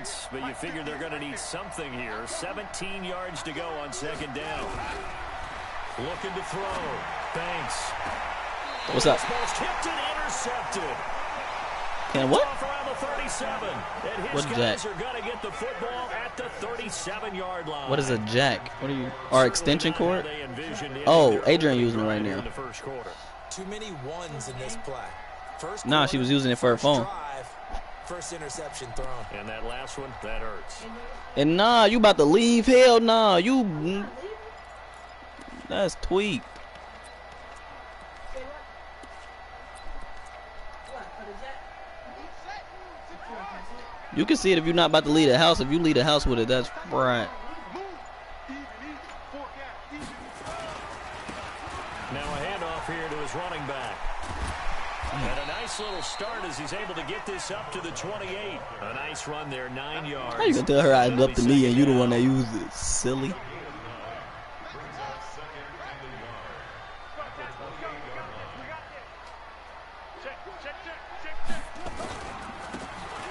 points, but you figure they're going to need something here. 17 yards to go on second down. Looking to throw. Banks. What's up? Tipped and intercepted. And what? Around the 37. And his guys are going to get the football at the 37-yard line. What is a jack? What are you? Our extension cord? Oh, Adrian using it right now. Too many ones in this play. Nah, she was using it for her phone. First interception thrown. And that last one, that hurts. And nah, you about to leave? Hell nah, you. That's tweaked. You can see it if you're not about to leave the house. If you leave the house with it, that's right. Now a handoff here to his running back. And a nice little start as he's able to get this up to the 28. A nice run there, 9 yards. How you gonna tell her I left the knee and you the one that used it? Silly.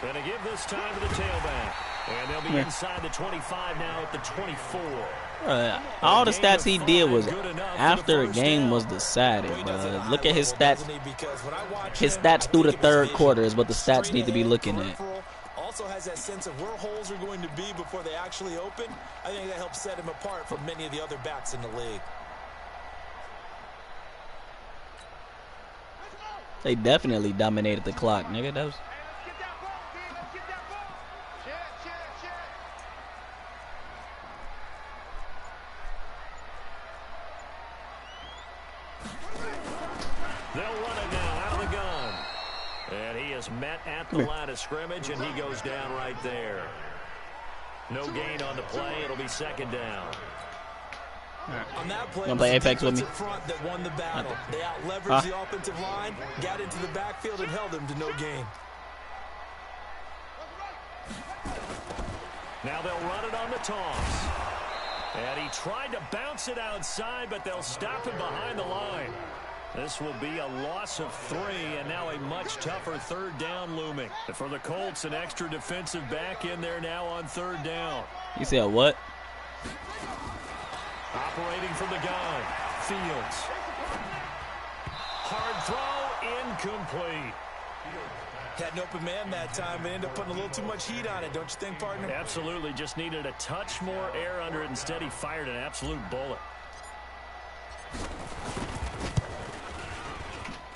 Going to give this time to the tailback. And they'll be inside the 25 now at the 24. All the stats he did was after a game was decided, bro. Look at his stats. His stats through the third quarter is what the stats need to be looking at. Also has that sense of where holes are going to be before they actually open. I think that helps set him apart from many of the other backs in the league. They definitely dominated the clock, nigga. That was. They'll run it now out of the gun. And he is met at the line of scrimmage, and he goes down right there. No gain on the play. It'll be second down. On that play, gonna play Apex with me? Front that won the battle. They out-leveraged the offensive line, got into the backfield, and held him to no gain. Now they'll run it on the toss. And he tried to bounce it outside, but they'll stop him behind the line. This will be a loss of 3, and now a much tougher third down looming. For the Colts, an extra defensive back in there now on third down. You said what? Operating from the gun, Fields. Hard throw, incomplete. Had an open man that time, but ended up putting a little too much heat on it, don't you think, partner? Absolutely, just needed a touch more air under it. Instead, he fired an absolute bullet.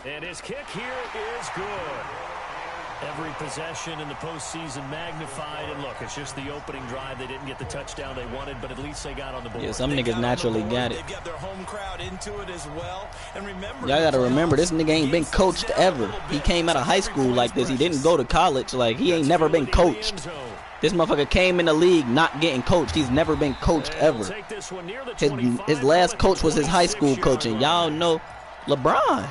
And his kick here is good. Every possession in the postseason magnified. And look, it's just the opening drive. They didn't get the touchdown they wanted, but at least they got on the board. Yeah, some niggas naturally got it. They've got their home crowd into it as well. And remember, y'all gotta remember, this nigga ain't been coached ever. He came out of high school like this. He didn't go to college. Like, he ain't never been coached. This motherfucker came in the league not getting coached. He's never been coached ever. His last coach was his high school coach, and y'all know LeBron.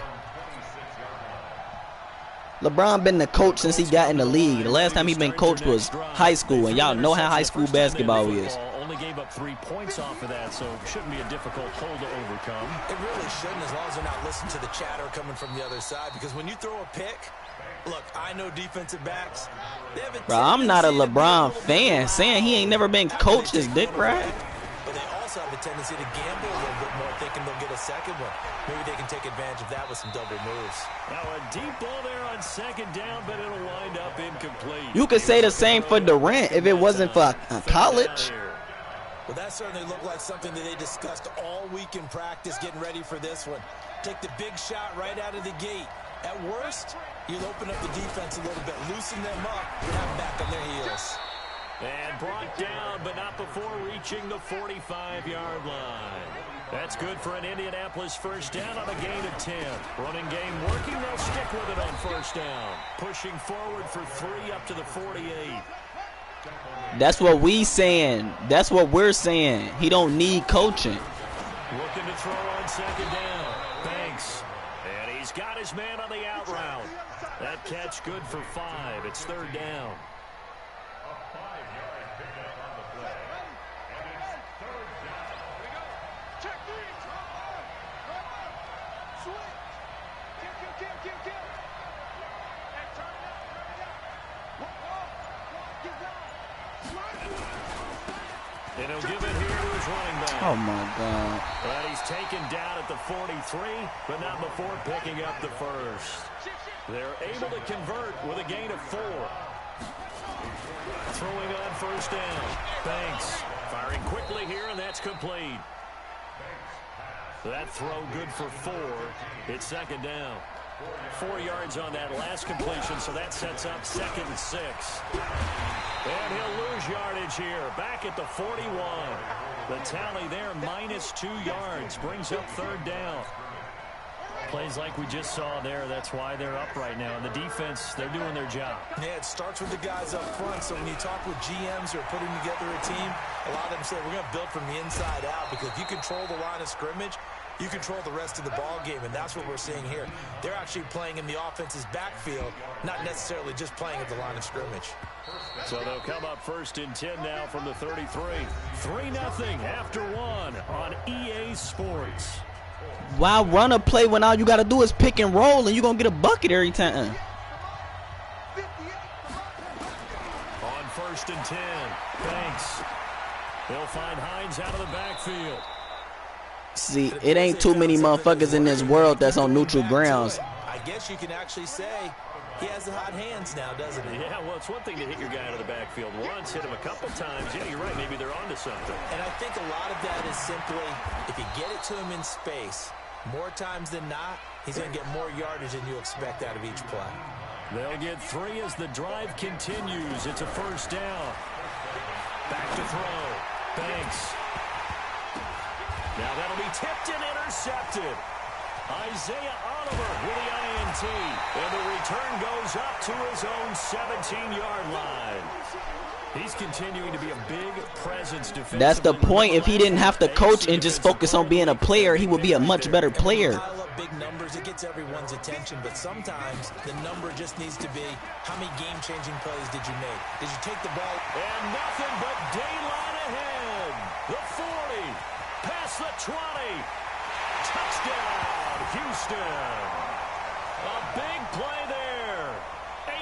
LeBron been the coach since he got in the league. The last time he been coached was high school, and y'all know how high school basketball is. Only gave up 3 points off of that, so it shouldn't be a difficult hole to overcome. It really shouldn't, as long as they're not listening to the chatter coming from the other side. Because when you throw a pick, look, I know defensive backs. Bro, I'm not a LeBron fan. Saying he ain't never been coached is dick right. But they also have a tendency to gamble a little bit more, thinking they'll get a second one. Maybe they can take advantage of that with some double moves. Now a deep ball there on second down, but it'll wind up incomplete. You could say the same for Durant if it wasn't for college. Well, that certainly looked like something that they discussed all week in practice, getting ready for this one. Take the big shot right out of the gate. At worst, you'll open up the defense a little bit, loosen them up, and have them back on their heels. And brought down, but not before reaching the 45-yard line. That's good for an Indianapolis first down on a gain of 10. Running game working. They'll stick with it on first down. Pushing forward for 3 up to the 48. That's what we saying. That's what we're saying. He don't need coaching. Looking to throw on second down. Banks. And he's got his man on the out route. That catch good for 5. It's third down. And he'll give it here to his running back. Oh, my God. And he's taken down at the 43, but not before picking up the first. They're able to convert with a gain of 4. Throwing on first down. Banks firing quickly here, and that's complete. That throw good for 4. It's second down. 4 yards on that last completion, so that sets up 2nd and 6. And he'll lose yardage here. Back at the 41. The tally there, -2 yards. Brings up 3rd down. Plays like we just saw there. That's why they're up right now. And the defense, they're doing their job. Yeah, it starts with the guys up front. So when you talk with GMs who are putting together a team, a lot of them say, we're going to build from the inside out. Because if you control the line of scrimmage, you control the rest of the ball game, and that's what we're seeing here. They're actually playing in the offense's backfield, not necessarily just playing at the line of scrimmage. So they'll come up 1st and 10 now from the 33. 3-0 after 1 on EA Sports. Why run a play when all you got to do is pick and roll and you're going to get a bucket every time? On 1st and 10, Banks. They'll find Hines out of the backfield. See, it ain't too many motherfuckers in this world that's on neutral grounds. I guess you can actually say he has the hot hands now, doesn't he? Yeah, well, it's one thing to hit your guy out of the backfield once, hit him a couple times. Yeah, you're right. Maybe they're onto something. And I think a lot of that is simply if you get it to him in space, more times than not, he's going to get more yardage than you expect out of each play. They'll get 3 as the drive continues. It's a 1st down. Back to throw. Banks. Now that'll be tipped and intercepted. Isaiah Oliver with the INT. And the return goes up to his own 17-yard line. He's continuing to be a big presence defensively. That's the point. If he didn't have to coach and just focus on being a player, he would be a much better player. Big numbers, it gets everyone's attention, but sometimes the number just needs to be how many game-changing plays did you make? Did you take the ball? And nothing but daylight ahead. The 40, past the 20. Touchdown, Houston. A big play there.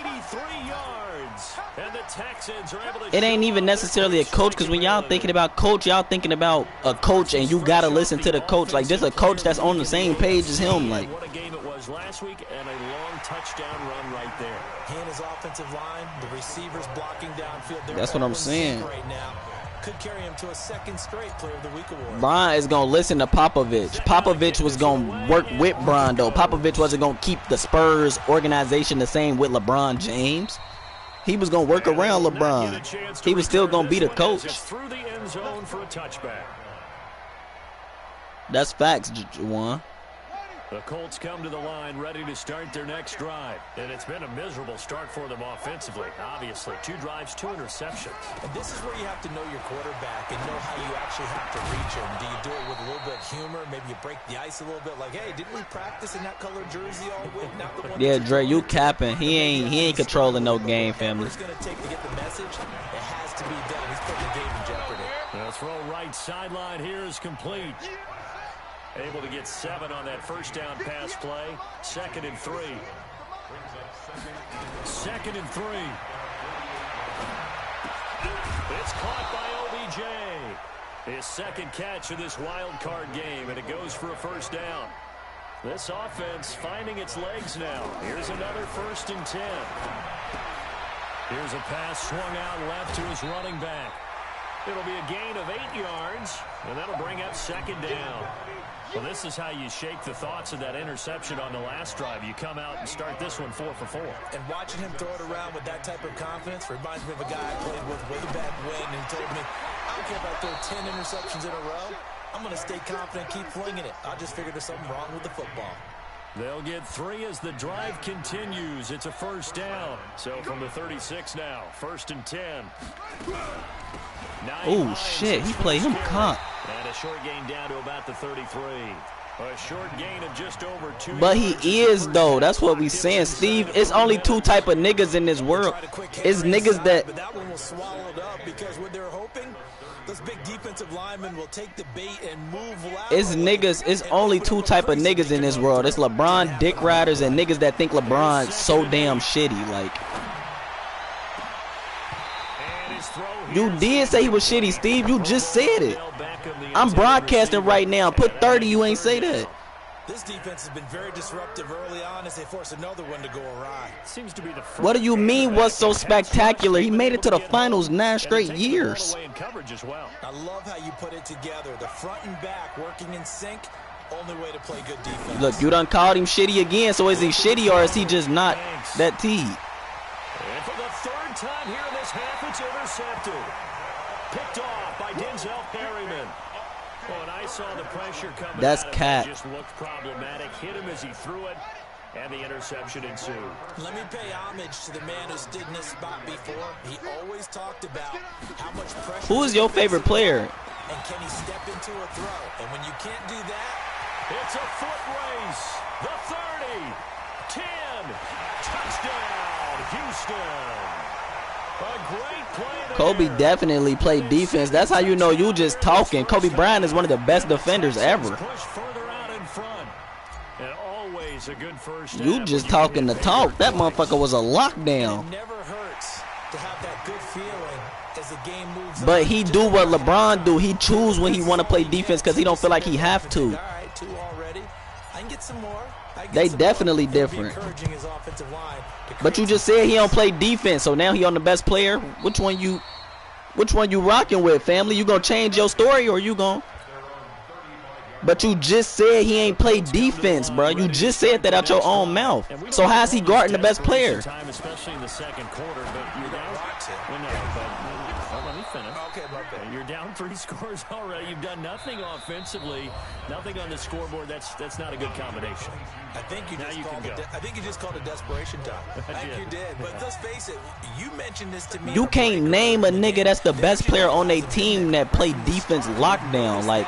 83 yards. And the Texans are able to... It ain't even necessarily a coach, because when y'all thinking about coach, y'all thinking about a coach and you got to listen to the coach. Like, there's a coach that's on the same page as him. Like, what a game it was last week, and a long touchdown run right there. He and his offensive line, the receivers blocking downfield. That's what I'm saying. Right now. Could carry him to a 2nd straight Player of the Week award. Brian is going to listen to Popovich. Popovich was going to work with Brian, though. Popovich wasn't going to keep the Spurs organization the same with LeBron James. He was going to work around LeBron. He was still going to be the coach. Through the end zone for a touchback. That's facts, Juwan. The Colts come to the line ready to start their next drive. And it's been a miserable start for them offensively. Obviously, 2 drives, 2 interceptions. And this is where you have to know your quarterback and know how you actually have to reach him. Do you do it with a little bit of humor? Maybe you break the ice a little bit. Like, hey, didn't we practice in that colored jersey all week? Not the one. Yeah, Dre, you capping. He ain't controlling no game, family. Whatever it's going to take to get the message, it has to be done. He's putting the game in jeopardy. The throw right sideline here is complete. Able to get 7 on that first down pass play. 2nd and 3. 2nd and 3. It's caught by OBJ. His 2nd catch of this wild card game, and it goes for a 1st down. This offense finding its legs now. Here's another 1st and 10. Here's a pass swung out left to his running back. It'll be a gain of 8 yards, and that'll bring up 2nd down. Well, this is how you shake the thoughts of that interception on the last drive. You come out and start this one 4 for 4. And watching him throw it around with that type of confidence reminds me of a guy I played with way back when, and he told me, I don't care if I throw 10 interceptions in a row. I'm going to stay confident, keep flinging it. I just figured there's something wrong with the football. They'll get 3 as the drive continues. It's a 1st down. So from the 36 now, 1st and 10. Oh, shit. He played him comp. And a short gain down to about the 33. A short gain of just over 2. But he is, though. That's what we saying, Steve. It's only 2 type of niggas in this world. It's niggas that... But that one was swallowed up because what they're hoping, those big defensive linemen will take the bait and move loud. It's niggas. It's only 2 type of niggas in this world. It's LeBron dick riders and niggas that think LeBron's so damn shitty. Like... You did say he was shitty, Steve. You just said it. I'm broadcasting right now. Put 30, you ain't say that. This defense has been very disruptive early on as they force another one to go awry. Seems to be the what do you mean what's so spectacular? He made it to the finals 9 straight years. I love how you put it together. The front and back working in sync. Only way to play good defense. Look, you done called him shitty again, so is he shitty or is he just not that teed? And for the third time here in this half, it's intercepted. Picked off by Denzel Perryman. Oh, and I saw the pressure coming. That's cat. Just looked problematic. Hit him as he threw it, and the interception ensued. Let me pay homage to the man who stood in this spot before. He always talked about how much pressure. Who is your favorite player? And can he step into a throw? And when you can't do that, it's a foot race. The 30, 10, touchdown, Houston. A great play there. Kobe definitely played defense. That's how you know you just talking. Kobe Bryant is one of the best defenders ever. Push further out in front. And always a good first You just talking the talk. That motherfucker was a lockdown. it never hurts to have that good feeling as the game moves But on. he do what LeBron do. He choose when he want to play defense because he don't feel like he have to. All right, 2 already. I can get some more. They definitely different. But you just said he don't play defense, so now he on the best player. Which one you rocking with, family? You gonna change your story or you gonna? But you just said he ain't play defense, bro. You just said that out your own mouth. So how's he guarding the best player? Time, especially in the second quarter, but you're down. Let me finish. Okay, my bad. You're down 3 scores already. You've done nothing offensively, nothing on the scoreboard. That's not a good combination. I think you just called it desperation time. I think you did. But let's face it, you mentioned this to me. You can't name a nigga that's the best player on their team that play defense lockdown. Like,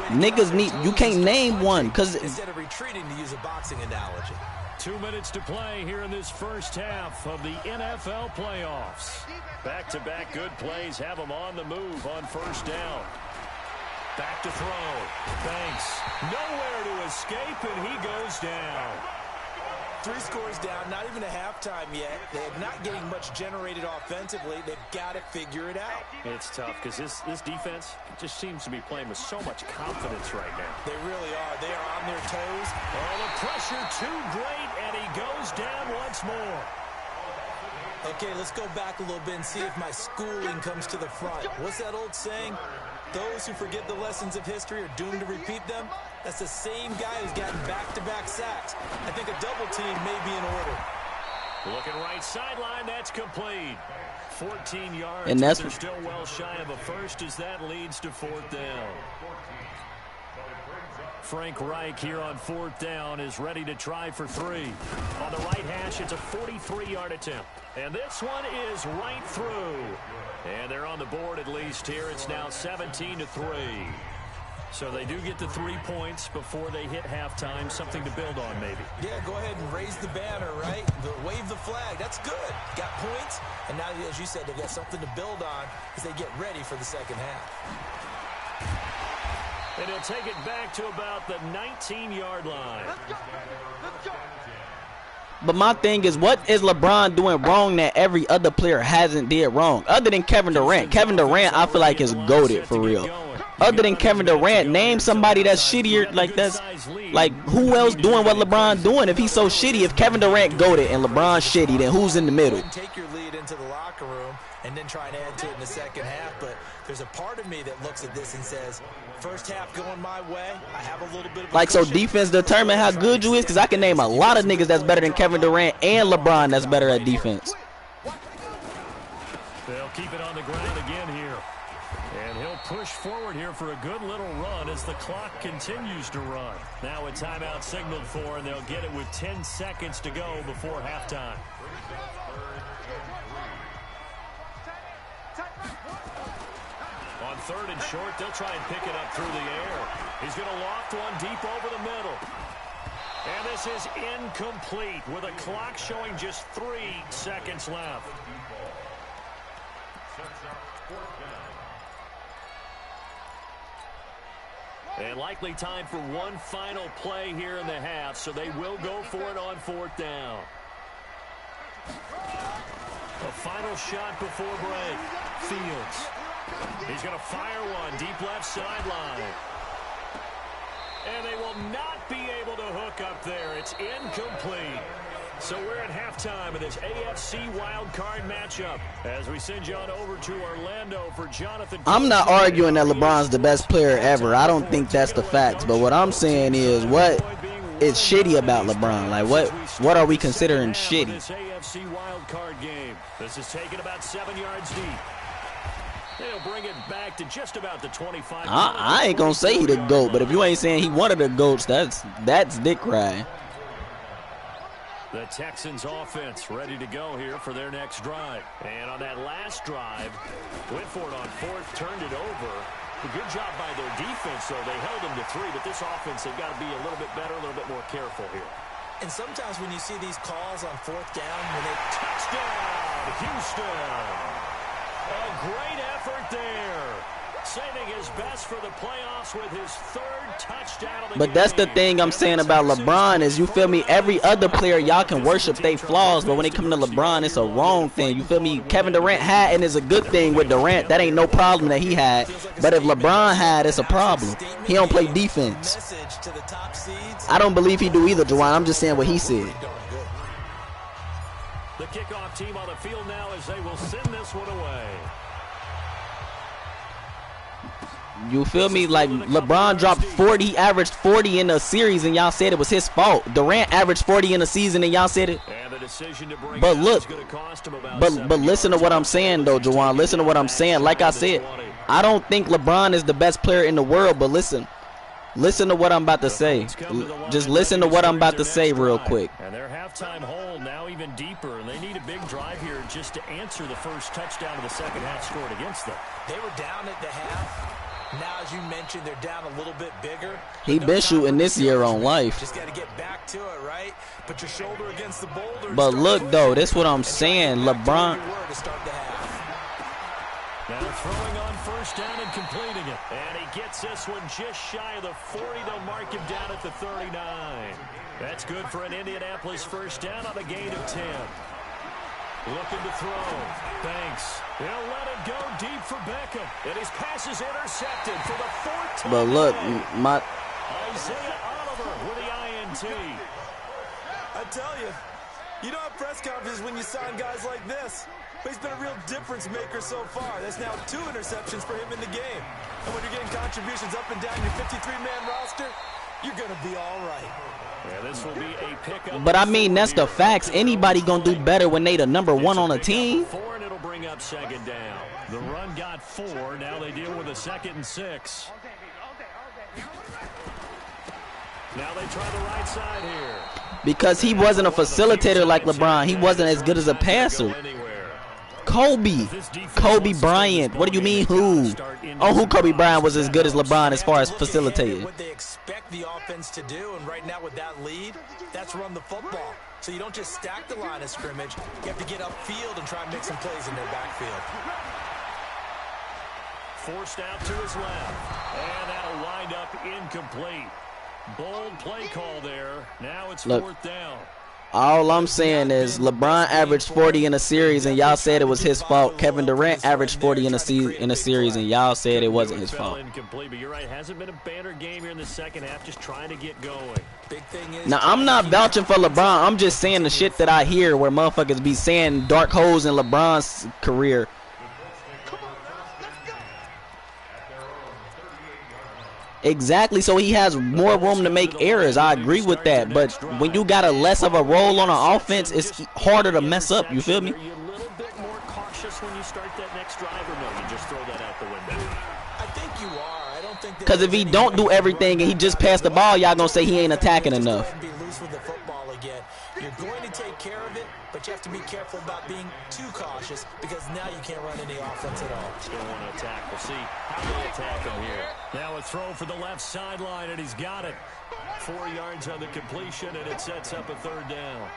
niggas need, you can't name one because instead of retreating, to use a boxing analogy. 2 minutes to play here in this first half of the NFL playoffs. Back-to-back good plays have them on the move on first down. Back to throw. Banks nowhere to escape, and he goes down. 3 scores down, not even a halftime yet. They're not getting much generated offensively. They've got to figure it out. It's tough because this defense just seems to be playing with so much confidence right now. They really are. They are on their toes. Oh, the pressure too great, and he goes down once more. Okay, let's go back a little bit and see if my schooling comes to the front. What's that old saying? Those who forget the lessons of history are doomed to repeat them. That's the same guy who's gotten back-to-back sacks. I think a double team may be in order. Looking right sideline, that's complete. 14 yards, and that's they're still well shy of a first as that leads to 4th down. Frank Reich here on 4th down is ready to try for 3. On the right hash, it's a 43-yard attempt. And this one is right through. And they're on the board at least here. It's now 17-3. So they do get the 3 points before they hit halftime. Something to build on, maybe. Yeah, go ahead and raise the banner, right? Wave the flag. That's good. Got points. And now, as you said, they've got something to build on as they get ready for the second half. And he'll take it back to about the 19-yard line. Let's go. Let's go. But my thing is, what is LeBron doing wrong that every other player hasn't did wrong? Other than Kevin Durant. Kevin Durant, I feel like, is goated for real. Other than Kevin Durant, name somebody that's shittier. Like who else doing what LeBron doing? If he's so shitty, if Kevin Durant goated and LeBron shitty, then who's in the middle? Take your lead into the locker room and then try and add to it in the second half. But there's a part of me that looks at this and says, first half going my way, I have a little bit of a like, so cushion. defense determine how good you is? Because I can name a lot of niggas that's better than Kevin Durant and LeBron that's better at defense. They'll keep it on the ground again here. And he'll push forward here for a good little run as the clock continues to run. Now a timeout signaled for, and they'll get it with 10 seconds to go before halftime. On 3rd and short, they'll try and pick it up through the air. He's going to loft one deep over the middle. And this is incomplete with a clock showing just 3 seconds left. And likely time for one final play here in the half, so they will go for it on 4th down. A final shot before break. Fields. He's going to fire one deep left sideline. And they will not be able to hook up there. It's incomplete. So we're at halftime of this AFC wildcard matchup as we send you on over to Orlando for Jonathan. I'm not arguing that LeBron's the best player ever. I don't think that's the facts. But what I'm saying is, what is shitty about LeBron? Like, what are we considering shitty? This AFC wildcard game. This is taken about 7 yards deep. They'll bring it back to just about the 25. I ain't gonna say he the GOAT, but if you ain't saying he one of the GOATs, that's dick riding. The Texans offense ready to go here for their next drive. And on that last drive, went for it on fourth, turned it over. A good job by their defense, though. They held them to 3, but this offense, they've got to be a little bit better, a little bit more careful here. And sometimes when you see these calls on fourth down, when they touchdown, Houston. A great effort there. Saving his best for the playoffs with his 3rd touchdown of the But game. that's the thing I'm saying about LeBron is, you feel me, every other player y'all can worship they flaws, but when it comes to LeBron, it's a wrong thing. You feel me? Kevin Durant had, and it's a good thing with Durant. That ain't no problem that he had. But if LeBron had, it's a problem. He don't play defense. I don't believe he do either, Juwan. I'm just saying what he said. The kickoff team on the field now as they will send this one away. You feel me? Like, LeBron dropped 40, he averaged 40 in a series, and y'all said it was his fault. Durant averaged 40 in a season, and y'all said it. But look, but listen to what I'm saying, though, Juwan. Listen to what I'm saying. Like I said, I don't think LeBron is the best player in the world, but listen to what I'm about to say. Just listen to what I'm about to say real quick. And their halftime hole now even deeper, and they need a big drive here just to answer the first touchdown of the second half scored against them. They were down at the half. Now, as you mentioned, they're down a little bit bigger. He been shooting this year on life. Just got to get back to it, right? Put your shoulder against the boulder. But look, though, this what I'm saying. LeBron. Now throwing on first down and completing it. And he gets this one just shy of the 40. They'll mark him down at the 39. That's good for an Indianapolis first down on a gain of 10. Looking to throw. Banks. He'll let it go deep for Beckham. And his pass is intercepted for the 4th time. But look, Isaiah Oliver with the INT. I tell you, you don't have press conferences when you sign guys like this. But he's been a real difference maker so far. That's now 2 interceptions for him in the game. And when you're getting contributions up and down your 53-man roster, you're going to be all right. Yeah, this will be a pickup. But I mean, that's the facts. Anybody gonna do better when they the number 1 on a team? 4, and it'll bring up second down. The run got 4. Now they deal with a 2nd and 6. Now they try the right side here. Because he wasn't a facilitator like LeBron. He wasn't as good as a passer. Kobe Bryant. What do you mean who? Oh, who Kobe Bryant was as good as LeBron as far as facilitating? What they expect the offense to do, and right now with that lead, that's run the football. So you don't just stack the line of scrimmage. You have to get upfield and try and make some plays in their backfield. Forced out to his left. And that'll wind up incomplete. Bold play call there. Now it's 4th down. All I'm saying is LeBron averaged 40 in a series, and y'all said it was his fault. Kevin Durant averaged 40 in a series, and y'all said it wasn't his fault. Incomplete, but you're right. Hasn't been a banner game here in the second half. Just trying to get going. Big thing is, now, I'm not vouching for LeBron. I'm just saying the shit that I hear where motherfuckers be saying dark holes in LeBron's career. Exactly, so he has more room to make errors. I agree with that, but when you got a less of a role on an offense, it's harder to mess up. You feel me? Are you a little bit more cautious when you start that next drive, or no? You just throw that out the window. I think you are. I don't think because if he don't do everything and he just passed the ball, y'all gonna say he ain't attacking enough. Be loose with the football again. You're going to take care of it, but you have to be careful about being too cautious because now you can't run any offense at all. Still want to attack. We'll see how they attack him here. Now a throw for the left sideline, and he's got it. 4 yards on the completion, and it sets up a 3rd down.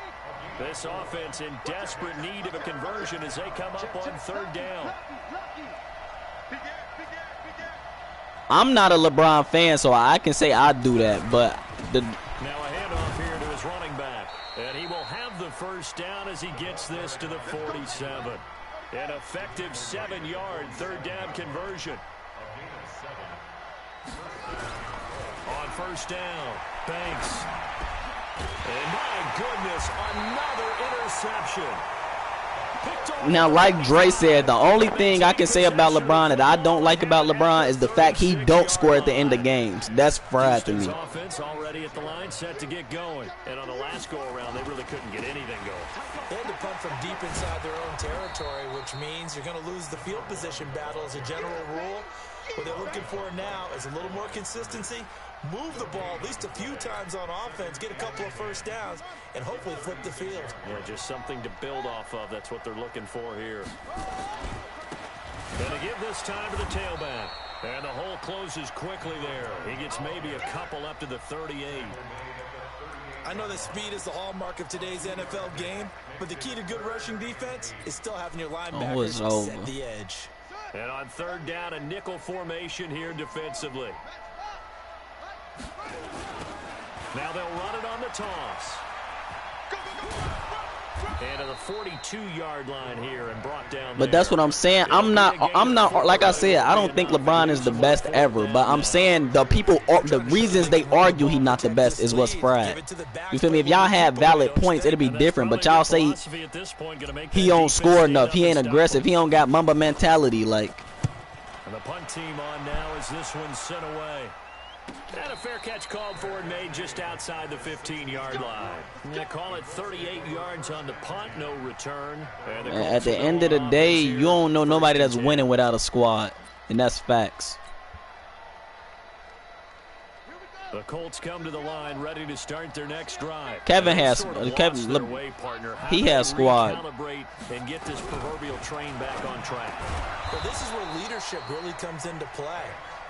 This offense in desperate need of a conversion as they come up on 3rd down. I'm not a LeBron fan, so I can say I do that, but Now a handoff here to his running back, and he will have the first down as he gets this to the 47. An effective 7-yard third down conversion. On first down, Banks. And my goodness, another interception. Now, like Dre said, the only thing I can say about LeBron that I don't like about LeBron is the fact he don't score at the end of games. That's fried to me. Offense already at the line, set to get going. And on the last go-around, they really couldn't get anything going. They had to punt from deep inside their own territory, which means you're going to lose the field position battle as a general rule. What they're looking for now is a little more consistency. Move the ball at least a few times on offense, get a couple of first downs, and hopefully flip the field. Yeah, just something to build off of. That's what they're looking for here. Going to give this time to the tailback. And the hole closes quickly there. He gets maybe a couple up to the 38. I know that speed is the hallmark of today's NFL game, but the key to good rushing defense is still having your linebackers set the edge. And on third down, a nickel formation here defensively. Now they'll run it on the toss. And to the 42-yard line here and brought down. But that's what I'm saying. I'm not like I said, I don't think LeBron is the best ever, but I'm saying the reasons they argue he not the best is what's fried. You feel me? If y'all had valid points, it'd be different, but y'all say he don't score enough, he ain't aggressive, he don't got Mamba mentality like. And the punt team on now as this one's sent away. And a fair catch called for and made just outside the 15-yard line. They call it 38 yards on the punt, no return. At the end of the day, you don't know nobody that's winning without a squad, and that's facts. The Colts come to the line, ready to start their next drive. He has squad. And get this proverbial train back on track. Well, this is where leadership really comes into play.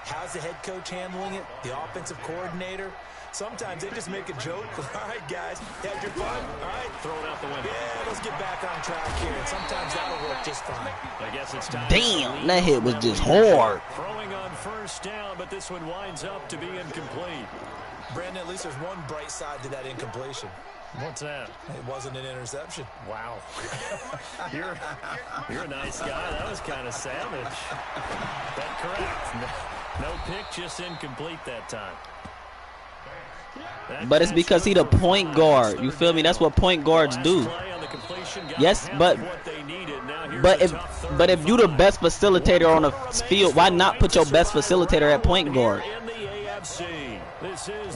How's the head coach handling it? The offensive coordinator? Sometimes they just make a joke. All right, guys, had your fun? All right, throw it out the window. Yeah, let's get back on track here. And sometimes that'll work just fine. I guess it's time. Damn, that hit was just hard. Throwing on first down, but this one winds up to be incomplete. Brandon, at least there's one bright side to that incompletion. What's that? It wasn't an interception. Wow. You're a nice guy. That was kind of savage. That's correct. No pick, just incomplete that time. But it's because he the point guard. You feel me? That's what point guards do. Yes, but if you the best facilitator on the field, why not put your best facilitator at point guard?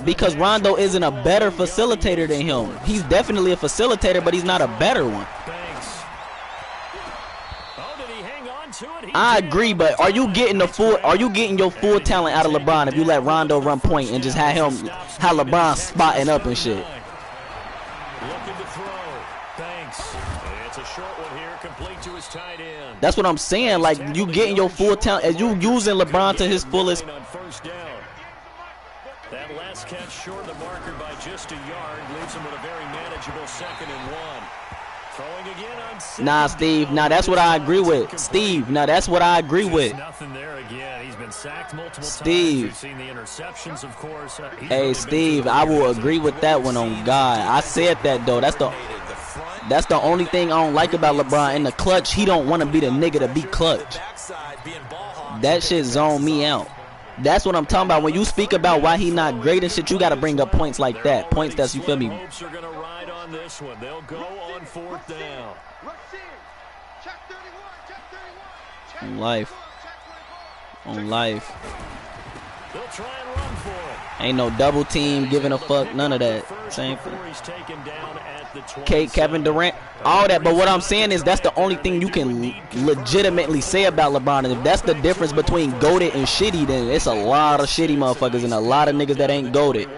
Because Rondo isn't a better facilitator than him. He's definitely a facilitator, but he's not a better one. I agree, but are you getting your full talent out of LeBron if you let Rondo run point and just have LeBron spotting up and shit? Looking to throw. Banks. It's a short one here, complete to his tight end. That's what I'm saying. Like, you getting your full talent as you using LeBron to his fullest. That last catch short of the marker by just a yard leaves him with a very manageable 2nd and 1. Throwing again on Nah, Steve. Nah, that's what I agree with. Steve. Nah, that's what I agree with. Nothing there again. He's been sacked multiple times. We've seen the interceptions, of course. Hey, Steve, I will agree with that one on God. I said that though. That's the only thing I don't like about LeBron. In the clutch, he don't want to be the nigga to be clutch. That shit zone me out. That's what I'm talking about. When you speak about why he not great and shit, you got to bring up points like that. Points that's, you feel me? Hopes are going to ride on this one. They'll go on 4th down. On life. On life. They'll try and run for it. Ain't no double team, giving a fuck, none of that. Same thing. Kevin Durant, all that. But what I'm saying is that's the only thing you can legitimately say about LeBron. And if that's the difference between goated and shitty, then it's a lot of shitty motherfuckers and a lot of niggas that ain't goated.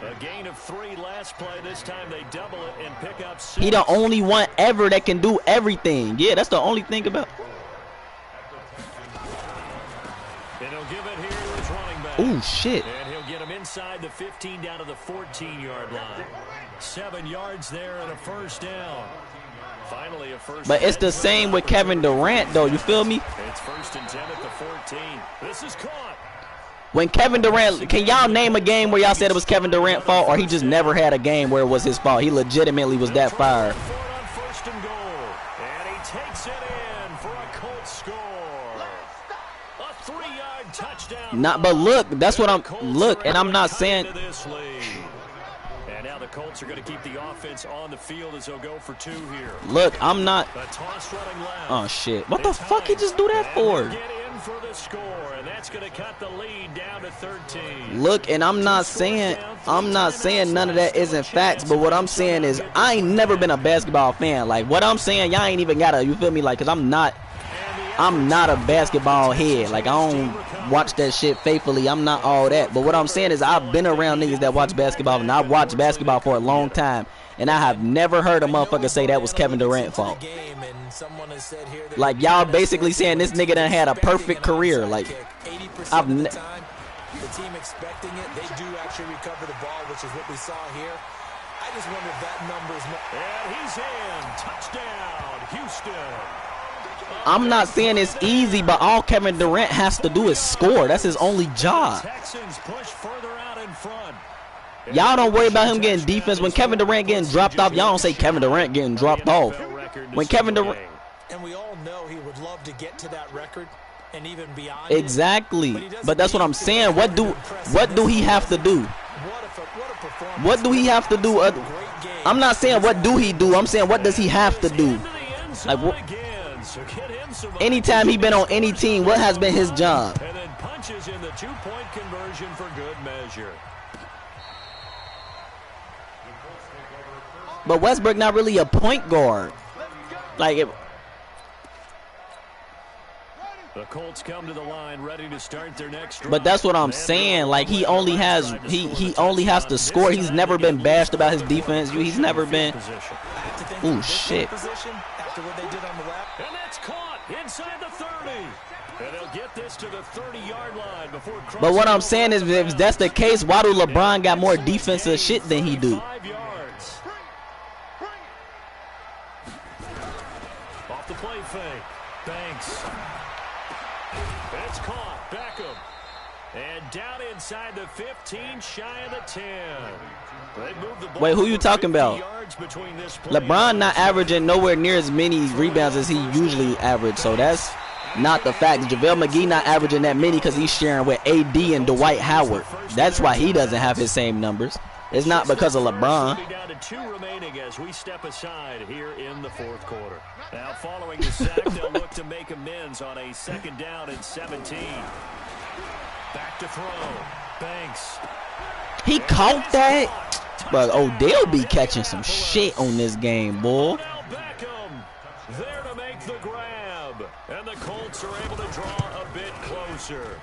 A gain of 3 last play. This time they double it and pick up 6. He the only one ever that can do everything. Yeah, that's the only thing about. And he'll give it here to his running back. Ooh, shit. And he'll get him inside the 15 down to the 14-yard line. 7 yards there and a first down. Finally a first. But it's the same with Kevin Durant, though. You feel me? It's 1st and 10 at the 14. This is caught. When Kevin Durant, can y'all name a game where y'all said it was Kevin Durant's fault, or he just never had a game where it was his fault? He legitimately was that fired. And he takes it in for a Colts score. A 3-yard touchdown. But look, that's what and I'm not saying. And now the Colts are going to keep the offense on the field as they'll go for 2 here. Look, I'm not. A toss running left. Oh shit! What the fuck he just do that for? For the score, and that's going to cut the lead down to 13. Look, and I'm not saying none of that isn't facts, but what I'm saying is I ain't never been a basketball fan. Like what I'm saying, y'all ain't even gotta, you feel me? Like, cause I'm not a basketball head. Like I don't watch that shit faithfully. I'm not all that. But what I'm saying is I've been around niggas that watch basketball, and I've watched basketball for a long time, and I have never heard a motherfucker say that was Kevin Durant's fault. Like y'all basically saying this nigga done had a perfect career. Like I've the team expecting it, they do actually recover the ball, which is what we saw here. I just wonder if that number is and he's in. Touchdown, Houston. I'm not saying it's easy, but all Kevin Durant has to do is score. That's his only job. Texans push further out in front. Y'all don't worry about him getting defense. When Kevin Durant getting dropped off, y'all don't say Kevin Durant getting dropped off. When Kevin Durant, and we all know he would love to get to that record and even beyond. Exactly. But that's what I'm saying. What do he have to do? What do he have to do? I'm not saying what do he do. I'm saying what does he have to do? Like anytime he been on any team, what has been his job? And then punches in the 2-point conversion for good measure. But Westbrook not really a point guard. Like it. The Colts come to the line ready to start their next drive. But that's what I'm saying. Like he only has to score. He's never been bashed about his defense. He's never been. Ooh shit. And that's caught inside the 30. And they'll get this to the 30-yard line before crossing. But what I'm saying is, if that's the case, why do LeBron got more defensive shit than he do? 5 yards. Off the play fake. Banks. It's caught. Beckham. And down inside the 15, shy of the 10. They move the ball. Wait, who you talking about? LeBron not averaging nowhere near as many rebounds as he usually averaged, so that's not the fact. JaVale McGee not averaging that many because he's sharing with AD and Dwight Howard. That's why he doesn't have his same numbers. It's not because of LeBron. Down to 2 remaining as we step aside here in the 4th quarter. Now following the sack, they'll look to make amends on a 2nd down and 17. Back to throw. Banks. He caught that. But Odell be catching some shit on this game, boy. Beckham there to make the grab. And the Colts are able to draw a bit closer.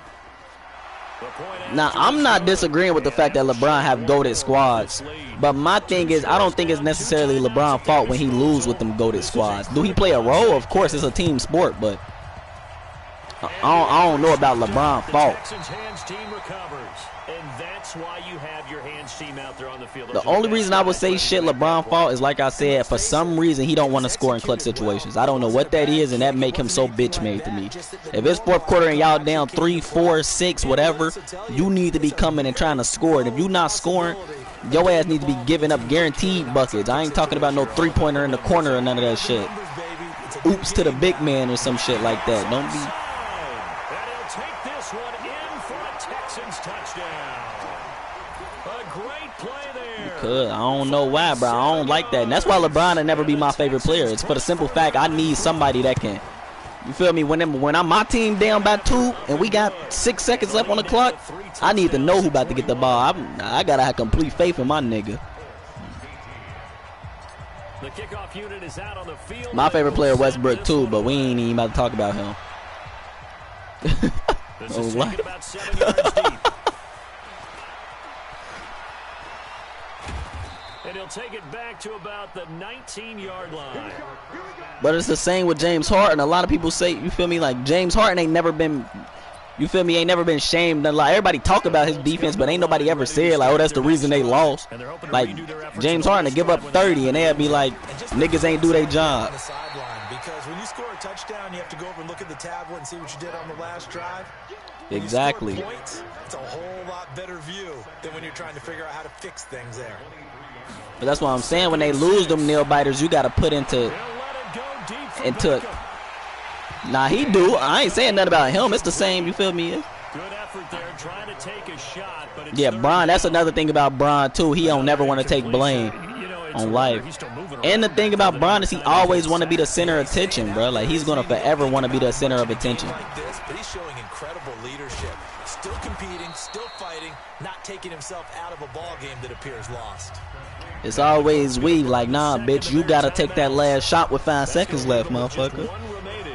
Now, I'm not disagreeing with the fact that LeBron have goated squads. But my thing is, I don't think it's necessarily LeBron's fault when he lose with them goated squads. Do he play a role? Of course, it's a team sport, but I don't know about LeBron's fault. The only reason I would say shit LeBron's fault is, like I said, for some reason he don't want to score in clutch situations. I don't know what that is, and that make him so bitch made to me. If it's 4th quarter and y'all down 3, 4, 6, whatever, you need to be coming and trying to score. And if you not scoring, your ass needs to be giving up guaranteed buckets. I ain't talking about no 3-pointer in the corner or none of that shit. Oops to the big man or some shit like that. Don't be. And he'll take this one in for a Texans touchdown. A great play there. Because I don't know why, bro. I don't like that. And that's why LeBron will never be my favorite player. It's for the simple fact I need somebody that can. You feel me? When I'm my team down by 2 and we got 6 seconds left on the clock, I need to know who about to get the ball. I gotta have complete faith in my nigga. The kickoff unit is out on the field. My favorite player Westbrook too, but we ain't even about to talk about him. This is taken about 7 yards deep. And he'll take it back to about the 19-yard line. But it's the same with James Harden. A lot of people say, you feel me, like James Harden ain't never been, you feel me, ain't never been shamed. Like everybody talk about his defense, but ain't nobody ever said like, oh, that's the reason they lost. Like James Harden to give up 30 and they'd be like, niggas ain't do their job. because when you score a touchdown, you have to go over and look at the tablet and see what you did on the last drive. Exactly. When you score points, it's a whole lot better view than when you're trying to figure out how to fix things there. But that's what I'm saying. When they lose them nail biters, you got to put into. Nah, he do. I ain't saying nothing about him. It's the same. You feel me? Good effort there, trying to take a shot, but it's yeah, Bron. That's another thing about Bron too. He don't never want to take blame on life. And the thing about Bron is he always want to be the center of attention, bro. Like he's gonna forever want to be the center of attention. Like this, but he's showing incredible leadership. Still competing, still fighting, not taking himself out of a ball game that appears lost. It's always we like, nah, bitch, you gotta take that last shot with 5 seconds left, motherfucker.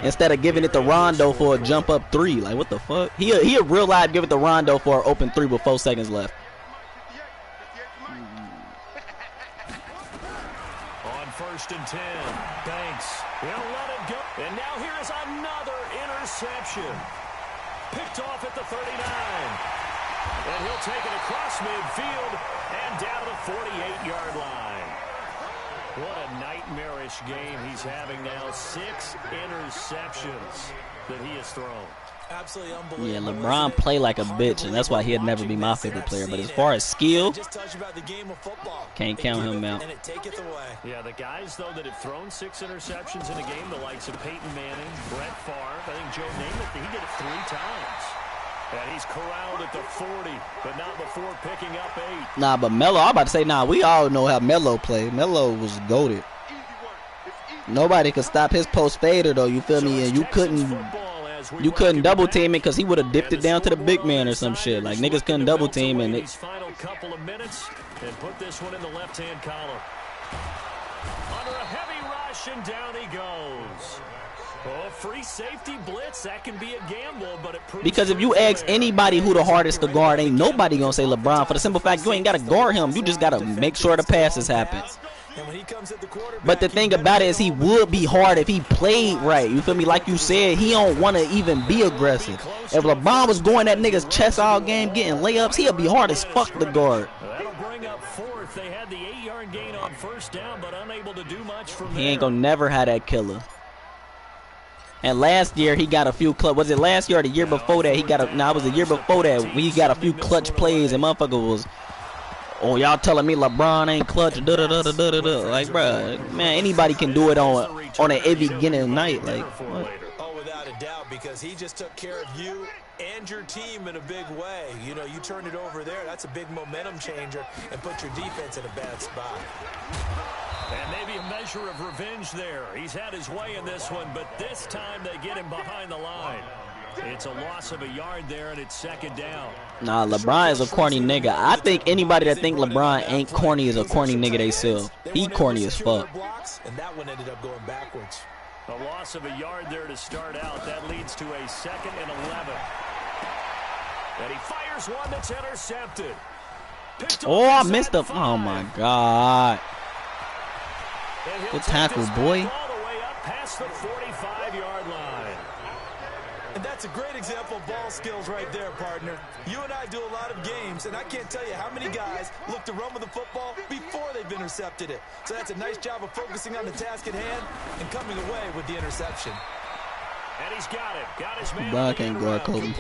Instead of giving it to Rondo for a jump up 3, like what the fuck? He a real live give it to Rondo for an open 3 with 4 seconds left. On 1st and 10, Banks will let it go, and now here is another interception, picked off at the 39, and he'll take it across midfield and down to the 48-yard line. What a nightmarish game he's having now. 6 interceptions that he has thrown. Absolutely unbelievable. Yeah, LeBron play like a bitch, and that's why he'd never be my favorite player. But as far as skill, can't count him out. Yeah, the guys, though, that have thrown 6 interceptions in a game, the likes of Peyton Manning, Brett Favre, I think Joe Namath, he did it 3 times. And he's corralled at the 40, but not before picking up 8. Nah, but Melo, I'm about to say, nah, we all know how Melo played. Melo was goated. Nobody could stop his post fader, though, you feel me? And you couldn't double team it because he would have dipped it down to the big man or some shit. Like, niggas couldn't double team and these final couple of minutes and put this one in the left-hand column. Under a heavy rush, and down he goes. Oh, free safety blitz, that can be a gamble, but it proves because if you ask anybody who the hardest to guard, ain't nobody gonna say LeBron, for the simple fact you ain't gotta guard him. You just gotta make sure the passes happen. But the thing about it is he would be hard if he played right. You feel me? Like you said, he don't want to even be aggressive. If LeBron was going at niggas' chest all game getting layups, he'll be hard as fuck to guard. That'll bring up 4th. They had the 8-yard gain on 1st down, but unable to do much from there. He ain't gonna never have that killer. And last year he got a few clutch. Was it last year or the year before that? He got a. Nah, it was the year before that. We got a few clutch plays, and motherfucker was. Oh, y'all telling me LeBron ain't clutch? Da da da da da da. Like, bruh, man, anybody can do it on an every beginning night. Like, what? Oh, without a doubt, because he just took care of you and your team in a big way. You know, you turned it over there. That's a big momentum changer and put your defense in a bad spot. And maybe a measure of revenge there. He's had his way in this one, but this time they get him behind the line. It's a loss of a yard there, and it's 2nd down. Nah, LeBron is a corny nigga. I think anybody that think LeBron ain't corny is a corny nigga they self. He corny as fuck. And that one ended up going backwards. A loss of a yard there to start out. That leads to a 2nd and 11. And he fires one that's intercepted. Oh, I missed him. Oh, my God. Good tackle, boy. All the way up past the 45-yard line. And that's a great example of ball skills right there, partner. You and I do a lot of games, and I can't tell you how many guys look to run with the football before they've intercepted it. So that's a nice job of focusing on the task at hand and coming away with the interception. And he's got it. Got his man. LeBron can't guard Kobe.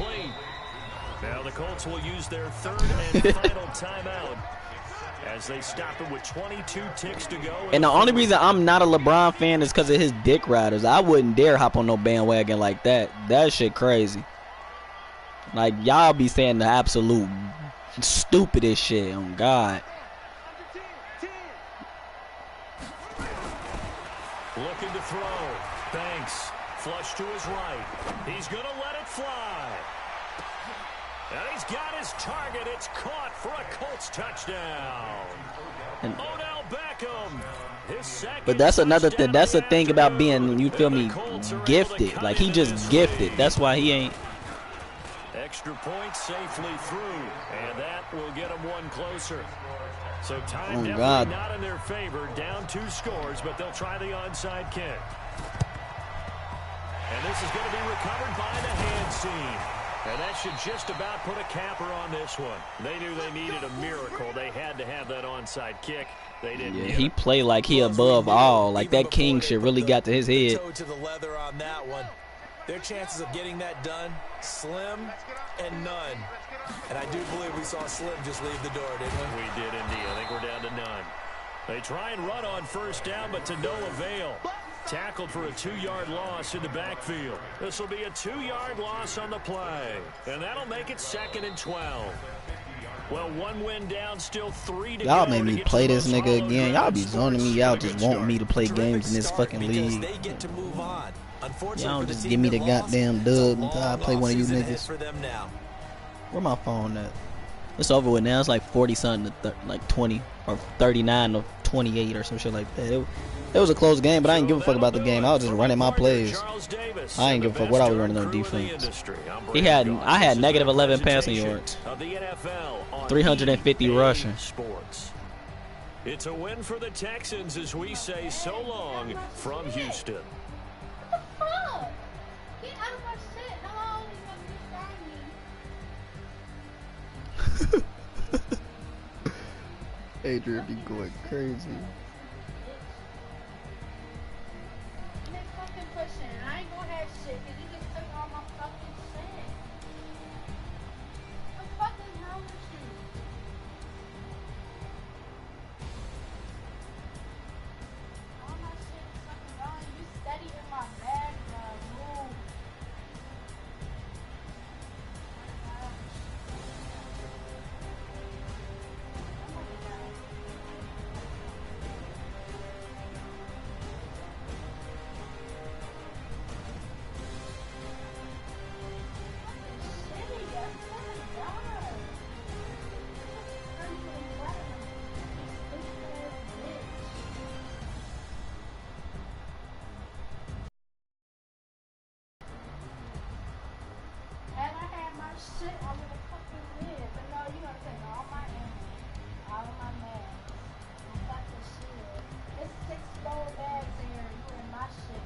Now the Colts will use their 3rd and final timeout as they stop it with 22 ticks to go. And the only reason I'm not a LeBron fan is because of his dick riders. I wouldn't dare hop on no bandwagon like that. That shit crazy. Like, y'all be saying the absolute stupidest shit. Oh, God. Looking to throw. Banks. Flush to his right. He's going to let it fly. And he's got his target. It's caught for a Colts touchdown. And, Odell Beckham. His second. But that's another thing. That's the thing about being, you feel me, gifted. Like, he just gifted. That's why he ain't. Extra point safely through. And that will get him one closer. So time definitely not in their favor. Down 2 scores, but they'll try the onside kick. And this is going to be recovered by the hands team. And that should just about put a capper on this one. They knew they needed a miracle. They had to have that onside kick. They didn't. Yeah, he played like he above all. Like that king shit really got to his head. To the leather on that one. Their chances of getting that done, slim and none. And I do believe we saw Slim just leave the door, didn't we? We did indeed. I think we're down to none. They try and run on first down, but to no avail. Tackled for a 2-yard loss in the backfield. This will be a 2-yard loss on the play. And that'll make it 2nd and 12. Well, 1 win down, still 3 to go. Y'all made me play this nigga again. Y'all be zoning me out, just wanting me to play games in this fucking league. They get to move on. Y'all just give me the goddamn dub until I play one of you niggas. For them now. Where my phone at? It's over with now. It's like 40-something to like 20 or 39 or 28 or some shit like that. It was a close game, but I didn't give a fuck about the game. I was just running my plays. I didn't give a fuck what I was running on defense. I had negative 11 passing yards, 350 rushing. It's a win for the Texans as we say so long from Houston. Get out of my shit. Hello, Adrian be going crazy. Next fucking question. I ain't gonna have shit because you just took all my fucking shit. What the fuck is wrong with you? All my shit is fucking gone. You steady in my bag, bro. Move. Had I had my shit, I would have fucking lived. But no, you gotta take all my ammo, all of my mags. I got the shit. It's 6 gold bags here. You in my shit.